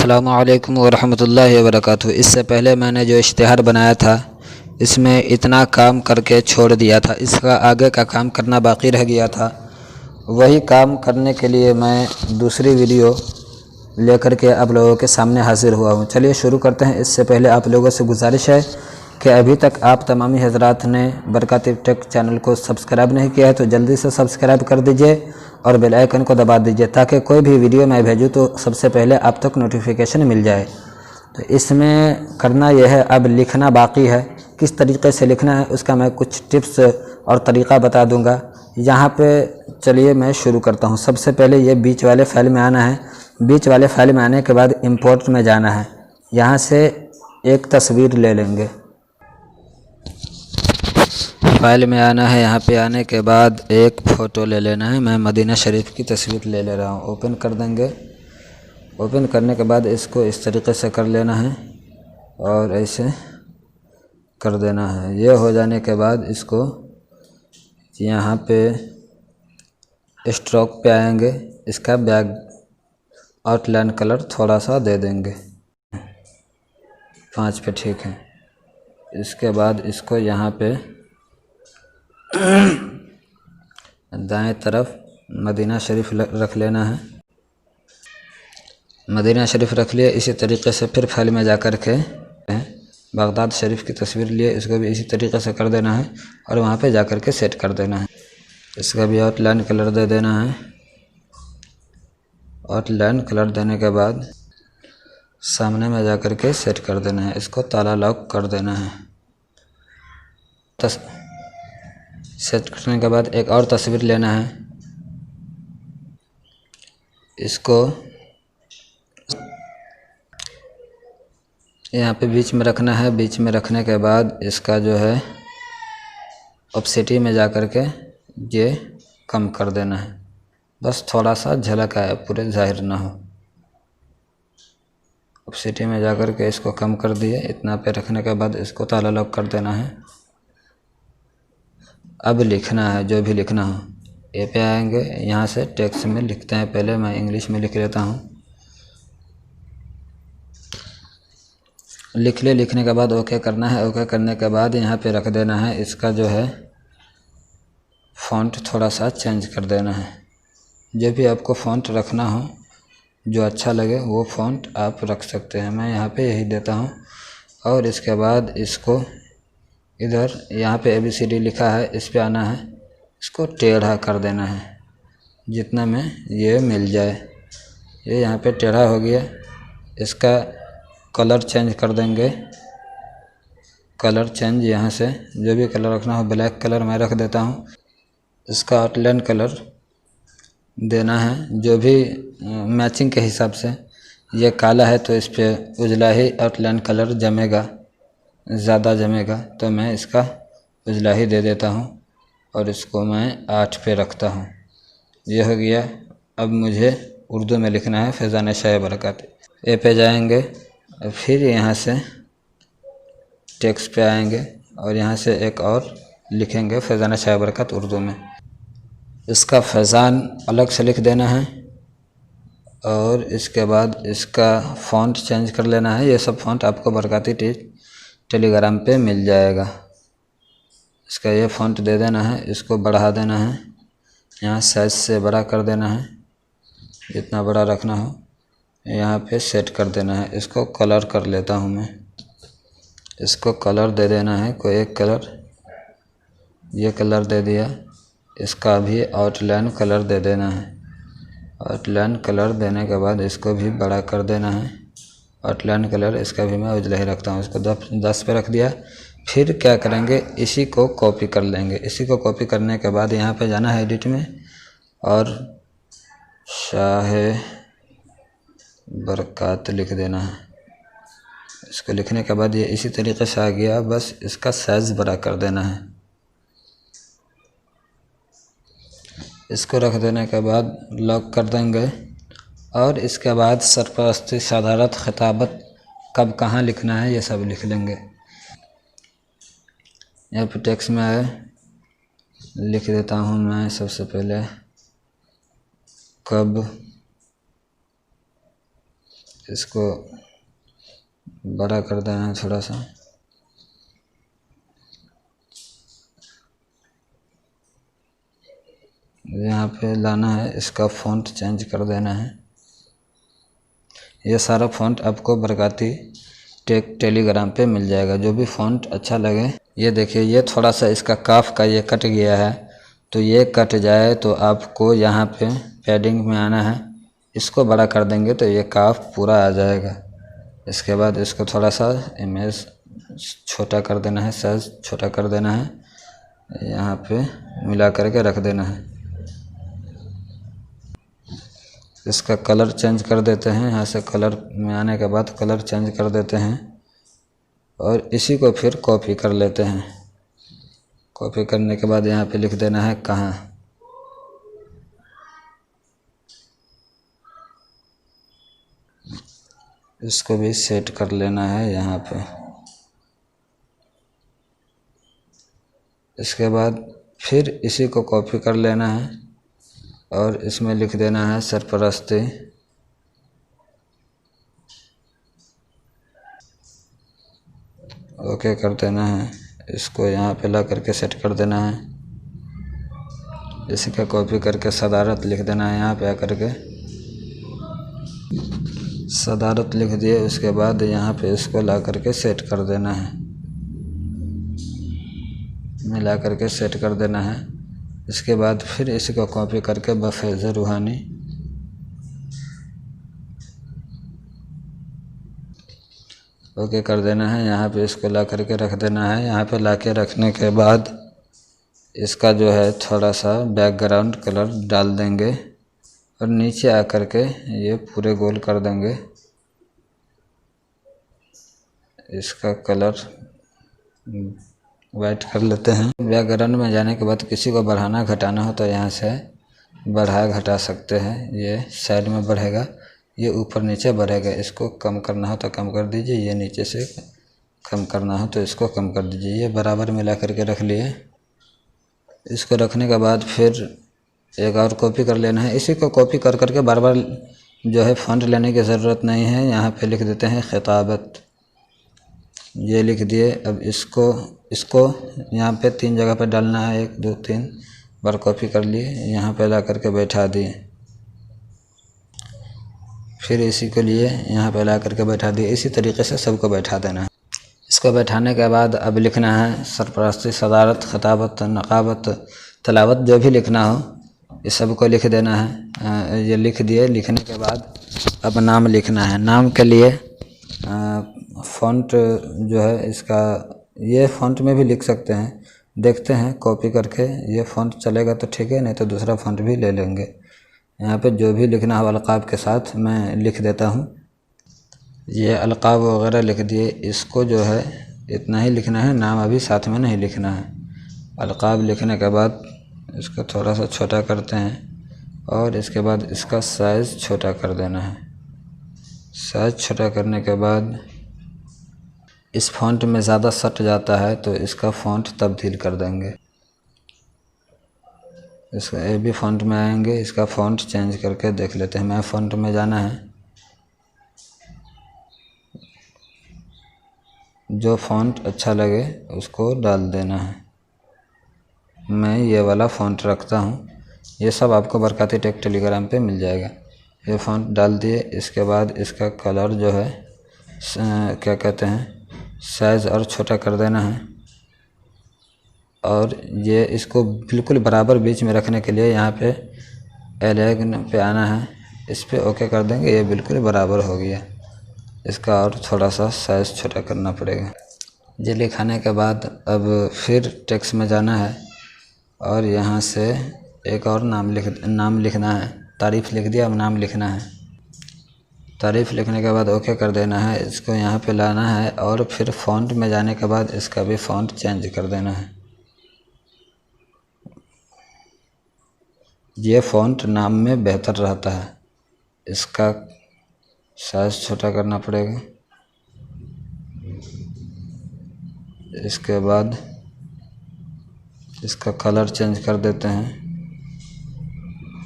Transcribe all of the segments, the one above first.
अस्सलामुअलैकुम वरहमतुल्लाहि वबरकातुहू। इससे पहले मैंने जो इश्तिहार बनाया था इसमें इतना काम करके छोड़ दिया था, इसका आगे का काम करना बाकी रह गया था। वही काम करने के लिए मैं दूसरी वीडियो लेकर के आप लोगों के सामने हाजिर हुआ हूँ। चलिए शुरू करते हैं। इससे पहले आप लोगों से गुजारिश है कि अभी तक आप तमामी हजरात ने बरकत टेक चैनल को सब्सक्राइब नहीं किया है तो जल्दी से सब्सक्राइब कर दीजिए और बेल आइकन को दबा दीजिए ताकि कोई भी वीडियो मैं भेजूँ तो सबसे पहले आप तक नोटिफिकेशन मिल जाए। तो इसमें करना यह है, अब लिखना बाकी है। किस तरीके से लिखना है उसका मैं कुछ टिप्स और तरीक़ा बता दूंगा। यहाँ पे चलिए मैं शुरू करता हूँ। सबसे पहले ये बीच वाले फाइल में आना है। बीच वाले फाइल में आने के बाद इंपोर्ट में जाना है। यहाँ से एक तस्वीर ले लेंगे। फाइल में आना है। यहाँ पे आने के बाद एक फ़ोटो ले लेना है। मैं मदीना शरीफ की तस्वीर ले रहा हूँ। ओपन कर देंगे। ओपन करने के बाद इसको इस तरीके से कर लेना है और ऐसे कर देना है। ये हो जाने के बाद इसको यहाँ पे स्ट्रोक पे आएंगे। इसका बैक आउटलाइन कलर थोड़ा सा दे देंगे 5 पे, ठीक है। इसके बाद इसको यहाँ पे दाएं तरफ मदीना शरीफ रख लेना है। मदीना शरीफ रख लिया। इसी तरीके से फिर फाइल में जा कर के बगदाद शरीफ की तस्वीर लिए, इसको भी इसी तरीके से कर देना है और वहाँ पे जा कर के सेट कर देना है। इसका भी आउटलाइन कलर दे देना है। आउटलाइन कलर देने के बाद सामने में जा कर के सेट कर देना है। इसको ताला लॉक कर देना है। सेट करने के बाद एक और तस्वीर लेना है। इसको यहाँ पे बीच में रखना है। बीच में रखने के बाद इसका जो है ऑप्सिटी में जा कर के ये कम कर देना है। बस थोड़ा सा झलक आए, पूरे जाहिर ना हो। ऑप्सिटी में जा कर के इसको कम कर दिए। इतना पे रखने के बाद इसको ताला लॉक कर देना है। अब लिखना है जो भी लिखना हो। ए पे आएंगे। यहाँ से टेक्स्ट में लिखते हैं। पहले मैं इंग्लिश में लिख लेता हूँ। लिख ले। लिखने के बाद ओके करना है। ओके करने के बाद यहाँ पे रख देना है। इसका जो है फ़ॉन्ट थोड़ा सा चेंज कर देना है। जो भी आपको फ़ॉन्ट रखना हो, जो अच्छा लगे वो फ़ॉन्ट आप रख सकते हैं। मैं यहाँ पे यही देता हूँ। और इसके बाद इसको इधर यहाँ पे ABCD लिखा है, इस पे आना है। इसको टेढ़ा कर देना है जितना में ये मिल जाए। ये यहाँ पे टेढ़ा हो गया। इसका कलर चेंज कर देंगे। कलर चेंज यहाँ से जो भी कलर रखना हो, ब्लैक कलर मैं रख देता हूँ। इसका आउटलाइन कलर देना है जो भी मैचिंग के हिसाब से। ये काला है तो इस पर उजला ही आउटलाइन कलर जमेगा, ज़्यादा जमेगा, तो मैं इसका उजला ही दे देता हूँ और इसको मैं 8 पे रखता हूँ। यह हो गया। अब मुझे उर्दू में लिखना है फैज़ान शाह बरकत। ए पे जाएंगे और फिर यहाँ से टेक्स्ट पे आएंगे और यहाँ से एक और लिखेंगे फैज़ान शाह बरकत उर्दू में। इसका फैज़ान अलग से लिख देना है और इसके बाद इसका फ़ॉन्ट चेंज कर लेना है। ये सब फ़ॉन्ट आपको बरकती टेलीग्राम पे मिल जाएगा। इसका ये फ़ॉन्ट दे देना है। इसको बढ़ा देना है। यहाँ साइज़ से बड़ा कर देना है, जितना बड़ा रखना हो। यहाँ पे सेट कर देना है। इसको कलर कर लेता हूँ मैं। इसको कलर दे देना है कोई एक कलर। ये कलर दे दिया। इसका भी आउटलाइन कलर दे देना है। आउटलाइन कलर देने के बाद इसको भी बड़ा कर देना है। आउटलाइन कलर इसका भी मैं उजला ही रखता हूँ। इसको 10 पे रख दिया। फिर क्या करेंगे, इसी को कॉपी कर लेंगे। इसी को कॉपी करने के बाद यहाँ पे जाना है एडिट में और शाह बरकत लिख देना है। इसको लिखने के बाद ये इसी तरीके से आ गया। बस इसका साइज़ बड़ा कर देना है। इसको रख देने के बाद लॉक कर देंगे और इसके बाद सरपरस्ती, सदारत, खिताबत कब कहाँ लिखना है ये सब लिख लेंगे। यहाँ पे टेक्स्ट में आए, लिख देता हूँ मैं सबसे पहले कब इसको बड़ा कर देना है थोड़ा सा। यहाँ पे लाना है, इसका फ़ॉन्ट चेंज कर देना है। ये सारा फ़ॉन्ट आपको बरकाती टेलीग्राम पे मिल जाएगा। जो भी फ़ॉन्ट अच्छा लगे, ये देखिए ये थोड़ा सा इसका काफ का ये कट गया है, तो ये कट जाए तो आपको यहाँ पे पैडिंग में आना है, इसको बड़ा कर देंगे तो ये काफ पूरा आ जाएगा। इसके बाद इसको थोड़ा सा इमेज छोटा कर देना है, साइज छोटा कर देना है, यहाँ पे मिला करके रख देना है। इसका कलर चेंज कर देते हैं, यहाँ से कलर में आने के बाद कलर चेंज कर देते हैं और इसी को फिर कॉपी कर लेते हैं। कॉपी करने के बाद यहाँ पे लिख देना है कहाँ। इसको भी सेट कर लेना है यहाँ पे। इसके बाद फिर इसी को कॉपी कर लेना है और इसमें लिख देना है सरपरस्ती। ओके कर देना है। इसको यहाँ पे ला करके सेट कर देना है। इसी का कॉपी करके सदारत लिख देना है, यहाँ पे आकर के सदारत लिख दिए। उसके बाद यहाँ पे इसको ला करके सेट कर देना है, मिला करके सेट कर देना है। इसके बाद फिर इसी को कॉपी करके बफैज़ रूहानी ओके कर देना है। यहाँ पे इसको ला करके रख देना है। यहाँ पे ला के रखने के बाद इसका जो है थोड़ा सा बैकग्राउंड कलर डाल देंगे और नीचे आकर के ये पूरे गोल कर देंगे। इसका कलर वाइट कर लेते हैं। बैकग्राउंड में जाने के बाद किसी को बढ़ाना घटाना हो तो यहाँ से बढ़ा घटा सकते हैं। ये साइड में बढ़ेगा, ये ऊपर नीचे बढ़ेगा। इसको कम करना हो तो कम कर दीजिए, ये नीचे से कम करना हो तो इसको कम कर दीजिए। ये बराबर मिला करके रख लिए। इसको रखने के बाद फिर एक और कॉपी कर लेना है। इसी को कॉपी कर करके बार बार जो है फ़ॉन्ट लेने की ज़रूरत नहीं है। यहाँ पे लिख देते हैं खिताबत, ये लिख दिए। अब इसको यहाँ पे 3 जगह पे डालना है, 1 2 3 बार कॉपी कर लिए, यहाँ पे ला करके बैठा दिए। फिर इसी के लिए यहाँ पे ला करके बैठा दिए। इसी तरीके से सबको बैठा देना है। इसको बैठाने के बाद अब लिखना है सरपरस्ती, सदारत, खिताबत, नकाबत, तलावत, जो भी लिखना हो इस सबको लिख देना है। ये लिख दिए। लिखने के बाद अब नाम लिखना है। नाम के लिए फ़ॉन्ट जो है इसका, ये फ़ॉन्ट में भी लिख सकते हैं, देखते हैं कॉपी करके। ये फ़ॉन्ट चलेगा तो ठीक है, नहीं तो दूसरा फ़ॉन्ट भी ले लेंगे। यहाँ पे जो भी लिखना हो अलक़ाब के साथ मैं लिख देता हूँ। ये अलक़ाब वगैरह लिख दिए। इसको जो है इतना ही लिखना है, नाम अभी साथ में नहीं लिखना है। अलक़ाब लिखने के बाद इसको थोड़ा सा छोटा करते हैं और इसके बाद इसका साइज़ छोटा कर देना है। साइज़ छोटा करने के बाद इस फ़ॉन्ट में ज़्यादा सट जाता है तो इसका फ़ॉन्ट तब्दील कर देंगे। इसका ए बी फ़ॉन्ट में आएंगे, इसका फ़ॉन्ट चेंज करके देख लेते हैं। मैं फ़ॉन्ट में जाना है, जो फ़ॉन्ट अच्छा लगे उसको डाल देना है। मैं ये वाला फ़ॉन्ट रखता हूँ। ये सब आपको बरकाती टेक टेलीग्राम पे मिल जाएगा। ये फ़ॉन्ट डाल दिए। इसके बाद इसका कलर जो है क्या कहते हैं, साइज़ और छोटा कर देना है। और ये इसको बिल्कुल बराबर बीच में रखने के लिए यहाँ पे एलेगन पे आना है, इस पे ओके कर देंगे। ये बिल्कुल बराबर हो गया। इसका और थोड़ा सा साइज़ छोटा करना पड़ेगा। ये लिखाने के बाद अब फिर टेक्स्ट में जाना है और यहाँ से एक और नाम लिखना है। तारीफ़ लिख दिया, अब नाम लिखना है। तारीफ़ लिखने के बाद ओके कर देना है। इसको यहाँ पे लाना है और फिर फ़ॉन्ट में जाने के बाद इसका भी फ़ॉन्ट चेंज कर देना है। ये फ़ॉन्ट नाम में बेहतर रहता है। इसका साइज़ छोटा करना पड़ेगा। इसके बाद इसका कलर चेंज कर देते हैं,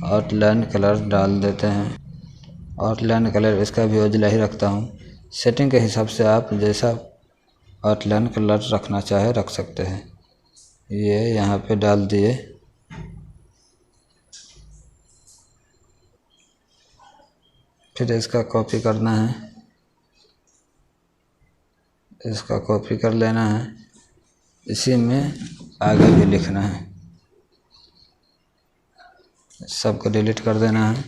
आउटलाइन कलर डाल देते हैं। आउटलाइन कलर इसका भी उजला ही रखता हूँ। सेटिंग के हिसाब से आप जैसा आउटलाइन कलर रखना चाहे रख सकते हैं। ये यहाँ पे डाल दिए। फिर इसका कॉपी करना है, इसका कॉपी कर लेना है, इसी में आगे भी लिखना है, सबको डिलीट कर देना है।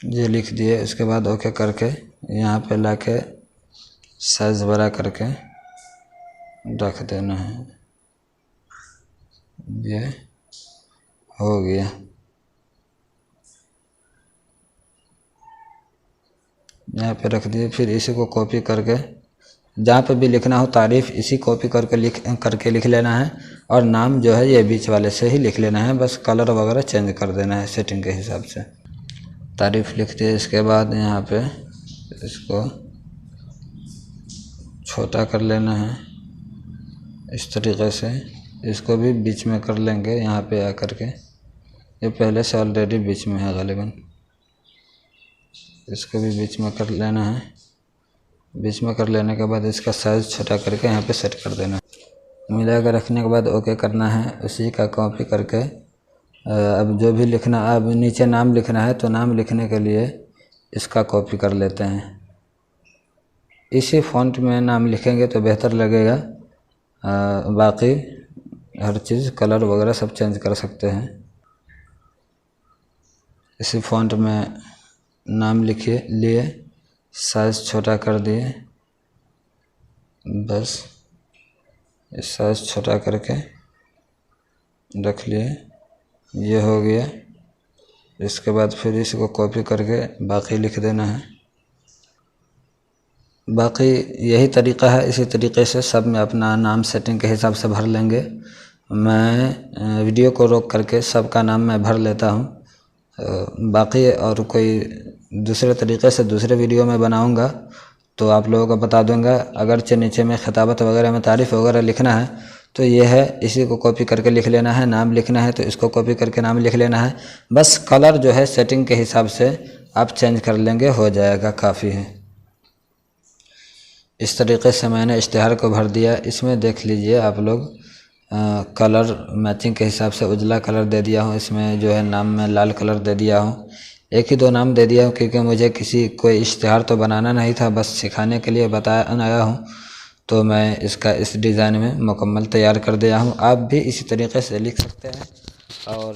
ये लिख दिए। उसके बाद ओके करके यहाँ पे लाके साइज बड़ा करके रख देना है। ये हो गया। यहाँ पे रख दिए। फिर इसी को कॉपी करके जहाँ पे भी लिखना हो तारीफ़ इसी कॉपी करके लिख लेना है, और नाम जो है ये बीच वाले से ही लिख लेना है। बस कलर वगैरह चेंज कर देना है सेटिंग के हिसाब से। तारीफ़ लिख दिए। इसके बाद यहाँ पे इसको छोटा कर लेना है इस तरीक़े से। इसको भी बीच में कर लेंगे यहाँ पे आकर के। ये पहले से ऑलरेडी बीच में है गालिबन। इसको भी बीच में कर लेना है। बीच में कर लेने के बाद इसका साइज़ छोटा करके यहाँ पे सेट कर देना है। मिला कर रखने के बाद ओके करना है। उसी का कॉपी करके अब जो भी लिखना, अब नीचे नाम लिखना है तो नाम लिखने के लिए इसका कॉपी कर लेते हैं। इसी फ़ॉन्ट में नाम लिखेंगे तो बेहतर लगेगा। बाकी हर चीज़ कलर वगैरह सब चेंज कर सकते हैं। इसी फ़ॉन्ट में नाम लिखिए, लिए साइज़ छोटा कर दिए। बस इस साइज़ छोटा करके रख लिए। ये हो गया। इसके बाद फिर इसको कॉपी करके बाकी लिख देना है। बाकी यही तरीक़ा है। इसी तरीक़े से सब में अपना नाम सेटिंग के हिसाब से भर लेंगे। मैं वीडियो को रोक करके सबका नाम मैं भर लेता हूँ। बाकी और कोई दूसरे तरीक़े से दूसरे वीडियो में बनाऊँगा तो आप लोगों को बता दूँगा। अगरचे नीचे में खिताबत वगैरह में तारीफ़ वगैरह लिखना है तो ये है, इसी को कॉपी करके लिख लेना है। नाम लिखना है तो इसको कॉपी करके नाम लिख लेना है। बस कलर जो है सेटिंग के हिसाब से आप चेंज कर लेंगे, हो जाएगा, काफ़ी है। इस तरीक़े से मैंने इश्तिहार को भर दिया। इसमें देख लीजिए आप लोग, कलर मैचिंग के हिसाब से उजला कलर दे दिया हूँ। इसमें जो है नाम में लाल कलर दे दिया हूँ। एक ही दो नाम दे दिया हूँ क्योंकि मुझे कोई इश्तिहार तो बनाना नहीं था, बस सिखाने के लिए बताया हूँ। तो मैं इसका इस डिज़ाइन में मुकम्मल तैयार कर दिया हूँ। आप भी इसी तरीक़े से लिख सकते हैं और